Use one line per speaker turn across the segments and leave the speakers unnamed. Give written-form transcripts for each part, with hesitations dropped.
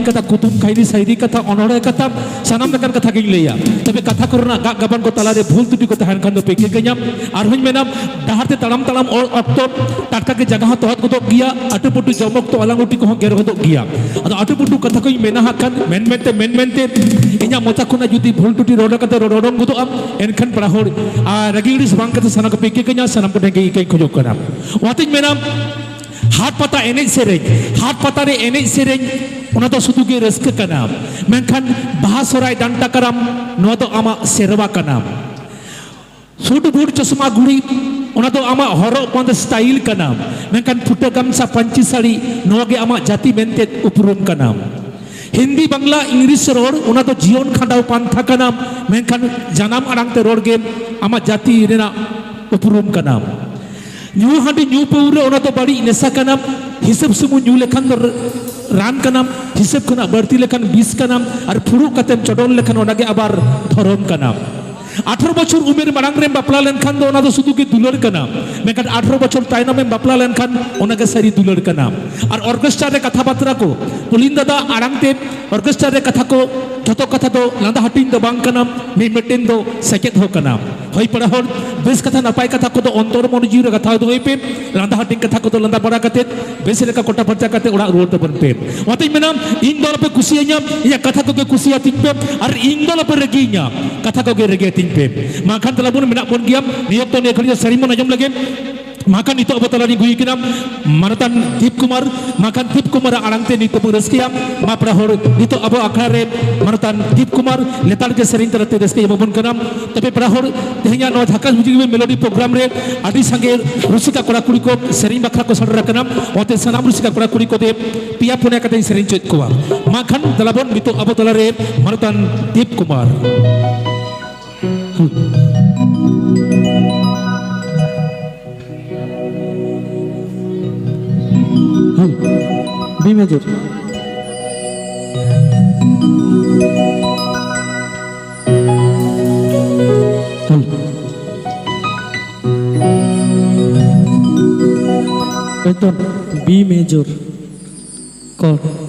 kata kutum kaini sairi kata onore kata sanam lekan kata king leya tapi kata korona gak gaban ko talare bhul tuti ko tahan kan do peke kenyam ar hoy menam daharte talam talam okto tatka ke jagah to hat ko giya atuputu jomok to alanguti ko ger ko giya ado atuputu kata ko mena hakan men mente inya mota kuna judi bhul tuti roda kata rodon ko am enkan prahor ragiri bang kata sana ko peke kenya sanam ko denge kai ko jok kana watin menam हाथ पता एने सेरेंग हाथ पता रे एने सेरेंग उन्हें तो सुधु के रस्क का नाम मेंखान बाहसराय डांटा करम नौ तो आमा सेरवा का नाम सूट बूट चश्मा गुड़ी उन्हें तो आमा हॉरो बंद स्टाइल का नाम मेंखान फुटे गमसा पंची साड़ी नौ के आमा जाति मेंते उपरुम का नाम हिंदी बांग्ला इंग्लिश रोड उन्हें तो जीवन खंडाव पांथा का नाम मेंखान जनाम अड़ांगते रोड के आमा जाति रेना उपरुम का नाम न्यू हांडी न्यू पौरे उन्हें तो बड़ी नेशा का नाम हिसाब सुमु न्यू लेखन रान का नाम हिसाब खुना बढ़ती लेखन 20 का नाम और फुरु कतेम चडोल लेखन उन्हें आबार धर्म का नाम 18 बछर उमेर मारांग रे बापला लेनखान दो उन्हें तो सुधु के दुलर का नाम मेंखान 18 बछर तायनम में बापला लेनखान उन्हें के सारी दुलर का नाम और ऑर्केस्ट्रा रे कथा बात्रा को पुलिन दादा आड़ांगते ऑर्केस्ट्रा रे कथा को जतो कथा दो लांदा हटिन दो बांग का नाम मिमेटेन दो सेकेट हो का नाम होई पड़ा होर बेस कथा नपाय कथा को तो अंतर मन जीव रे कथा दो पे लांदा हटिन कथा को तो लांदा बड़ा कते बेस रे का कोटा फरचा कते उड़ा रोड बन पे वाते मेनाम इन दल पे कुसिया या कथा को के कुसिया तिन पे और इन दल पे रेगिया कथा को के रेगे तिन पे माखन तलाबुन मेना पन गियम नियत तो ने खलिया सरीमन नजम लगे makan itu abatala ni gui kinam manatan Dip Kumar makan Dip Kumar arangte ni tepung reskiam ma prahor itu abo akhare manatan Dip Kumar letar ke sering terate reski mabun kanam tapi prahor tehnya no dhakas buji melody program re adi sange rusika kora kuri ko sering bakra ko sadra kanam ote sanam rusika kora kuri ko de pia pune kata sering chet ko makan dalabon itu abatala re manatan Dip Kumar B major betul B major chord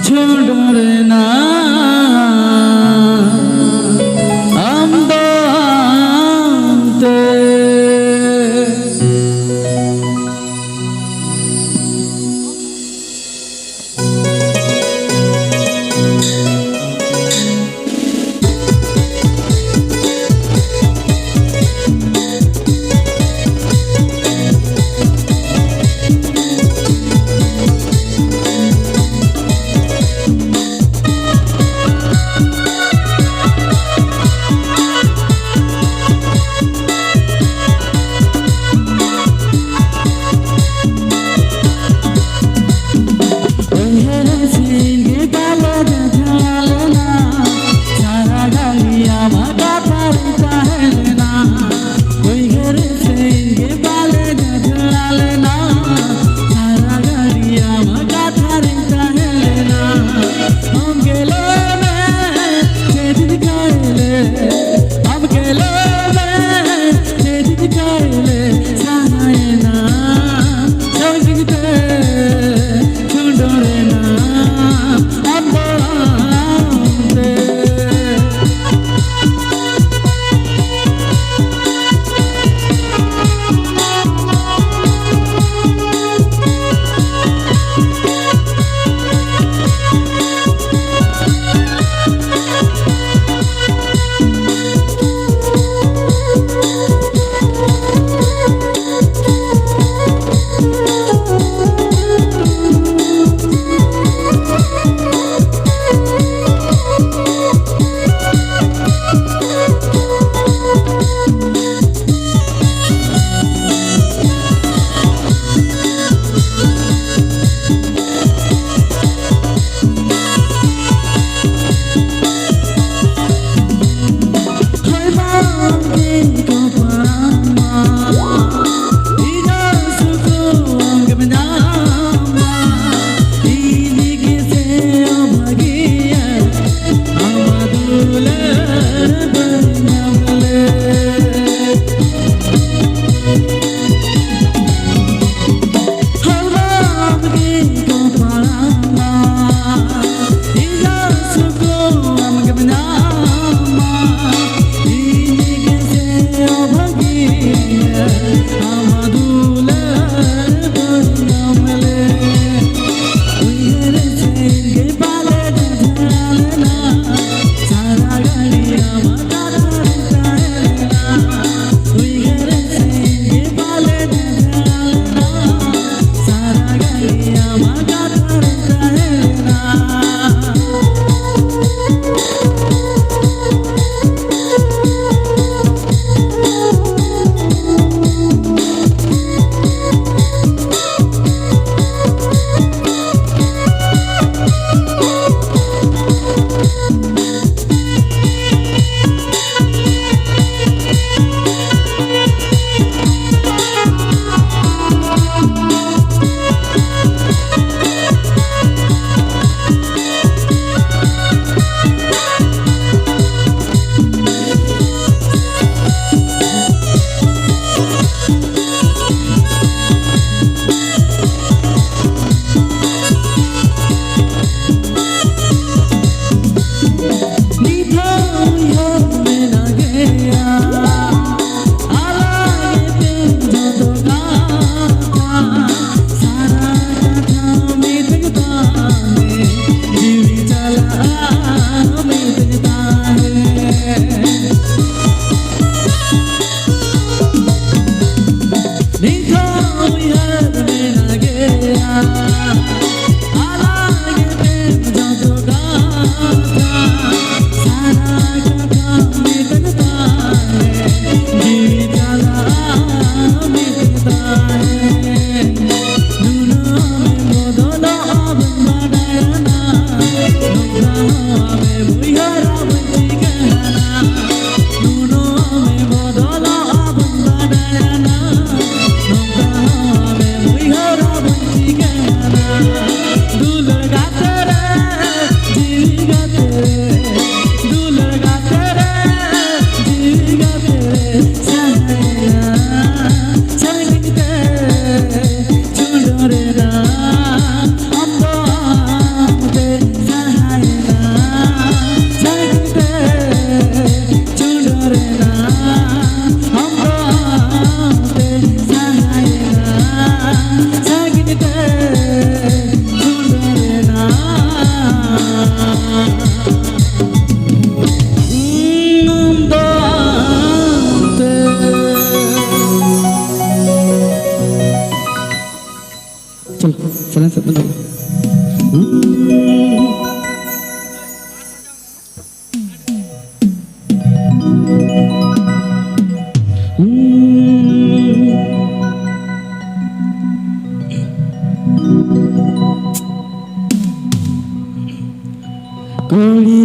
छोड़ना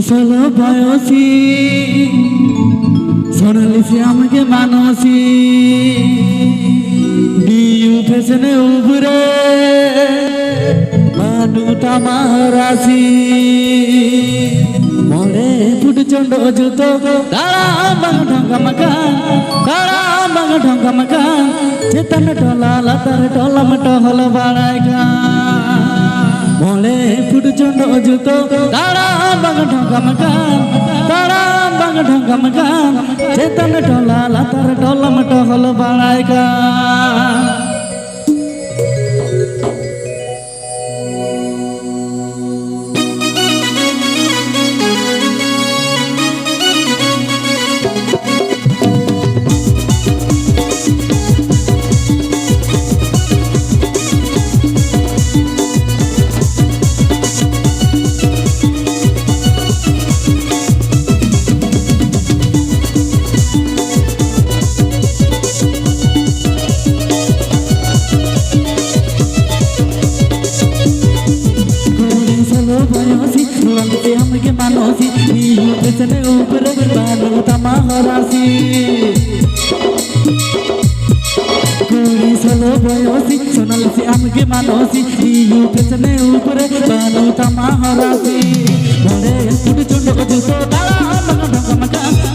ষোলো বয়সী সোনালি সে আমাকে মানসী due ফেসনে উপরে মানুটা মারাসি মরে foot Chanda জুত তারা বাং ঢঙ্গা মাকা তারা বাং ঢঙ্গা মাকা চেতন টলা লাতার টলা মট হল বাড়াইকা মরে ফুট চন্ড জুত তারা বাং ঢঙ্গা মাকা তারা বাং ঢঙ্গা মাকা চেতন টলা লাতার টলা মট হল বাড়াইকা हमके मानोसी पेसने ऊपर बानू तमा हरासी कोरी सलो बयोसी सोनल से हमके मानोसी पेसने ऊपर बानू तमा हरासी मोरे फुट चुंड को जुतो तारा मका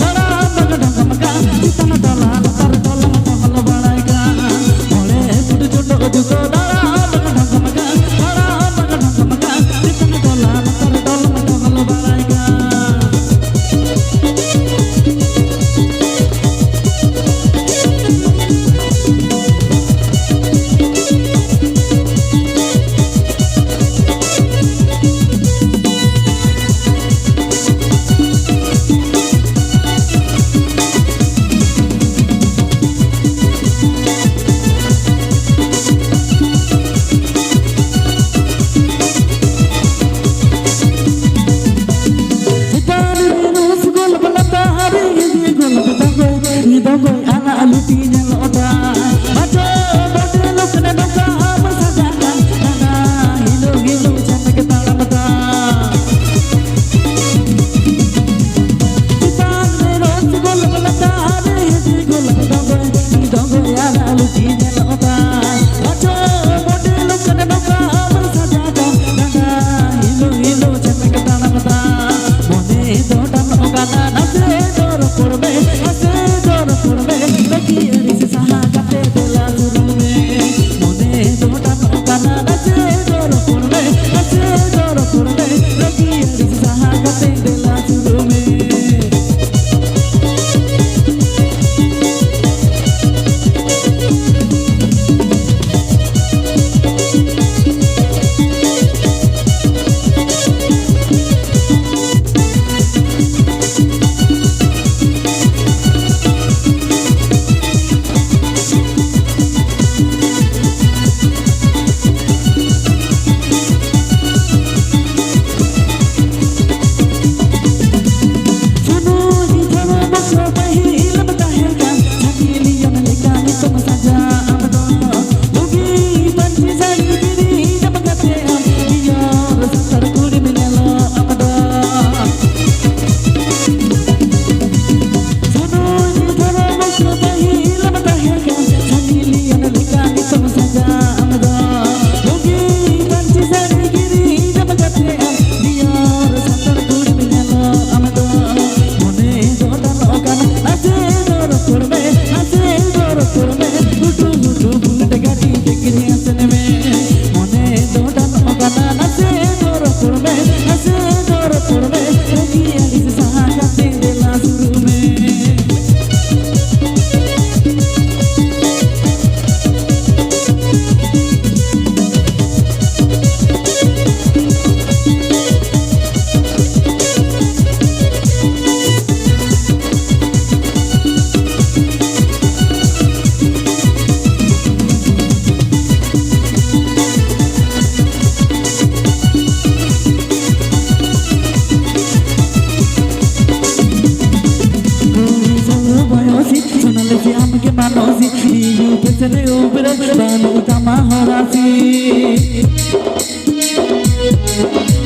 si am ke manosi iu pesene ubre banu tama horasi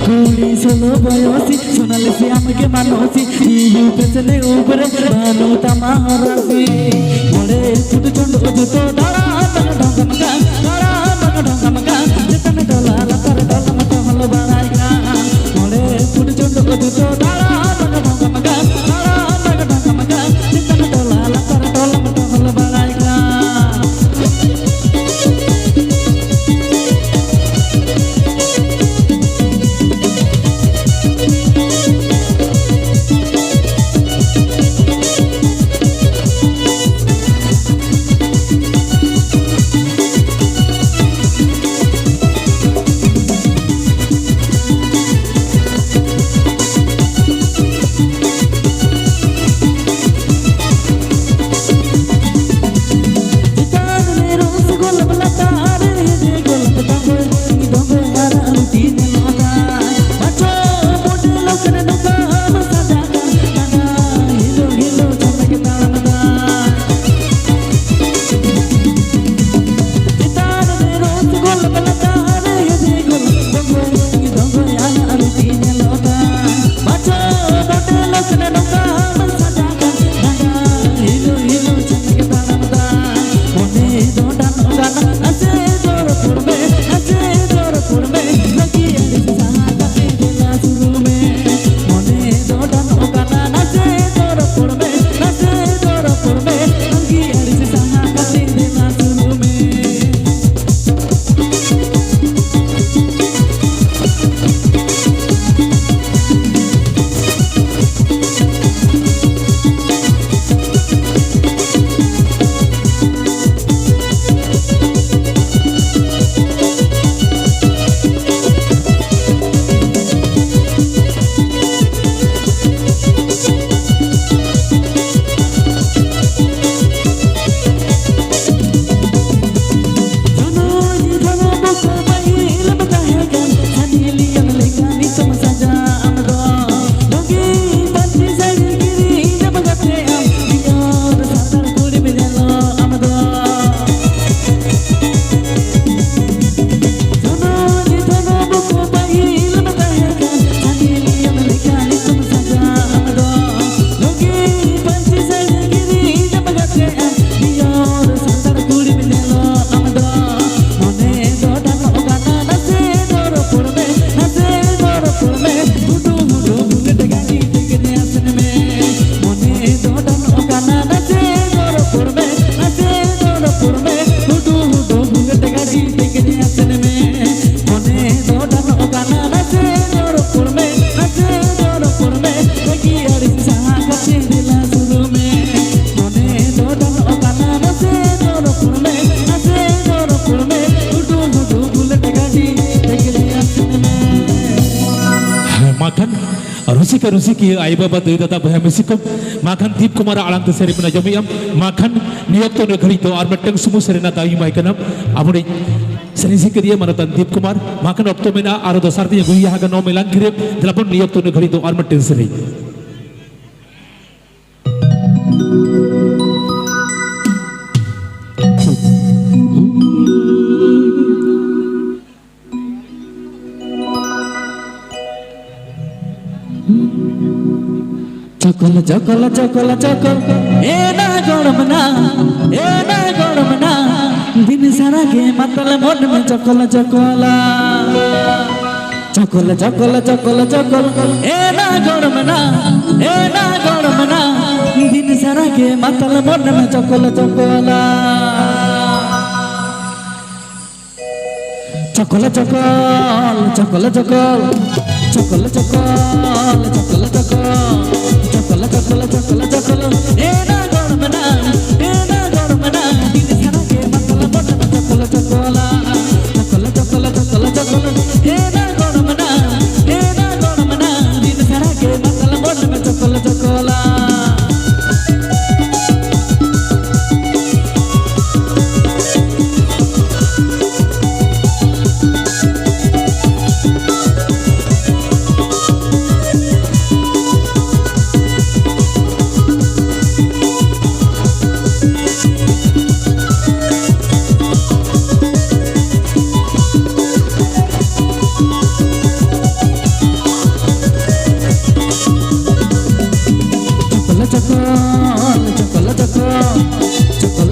Kuli solo boyosi sonale si am ke manosi iu pesene ubre banu tama horasi Mole putu chondo juto dara bang dongamaga dara bang dongamaga jetane dola latar dola mato halo baraika Mole putu chondo juto dara bang dongamaga dara bang dongamaga jetane dola latar dola mato halo baraika
Rusiki ai baba deui dada bhai mesikom makan Deep Kumar alang te seri puna jamiam makan niyok to negari to ar meteng sumu serena tawi mai kanam abune seri sikriya manatan Deep Kumar makan okto mena aro dosar ti guiya haga no melang kirep delapon niyok to negari to ar meteng seri
Cokol cokol cokol cokol ena gormna din sara ke matal mon mein cokol cokola cokol cokol cokol cokol ena gormna din sara ke matal mon mein cokol cokola cokol cokol cokol cokol cokol cokol cokol cokol Chocolate, chocolate, chocolate, chocolate. Ena gormana, din sara ke matala bota chocolate, chocolate, chocolate, chocolate, chocolate, chocolate. Ena gormana, din sara ke matala bota chocolate, chocolate. চকল চকল চকল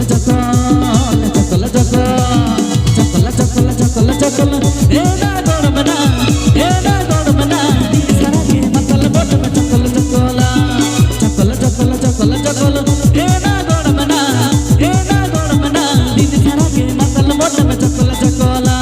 চকল এ না গড়মনা দিন সারা গে মাতাল bottom চকল চকলা চকল এ না গড়মনা দিন সারা গে মাতাল bottom চকল চকলা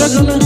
চকল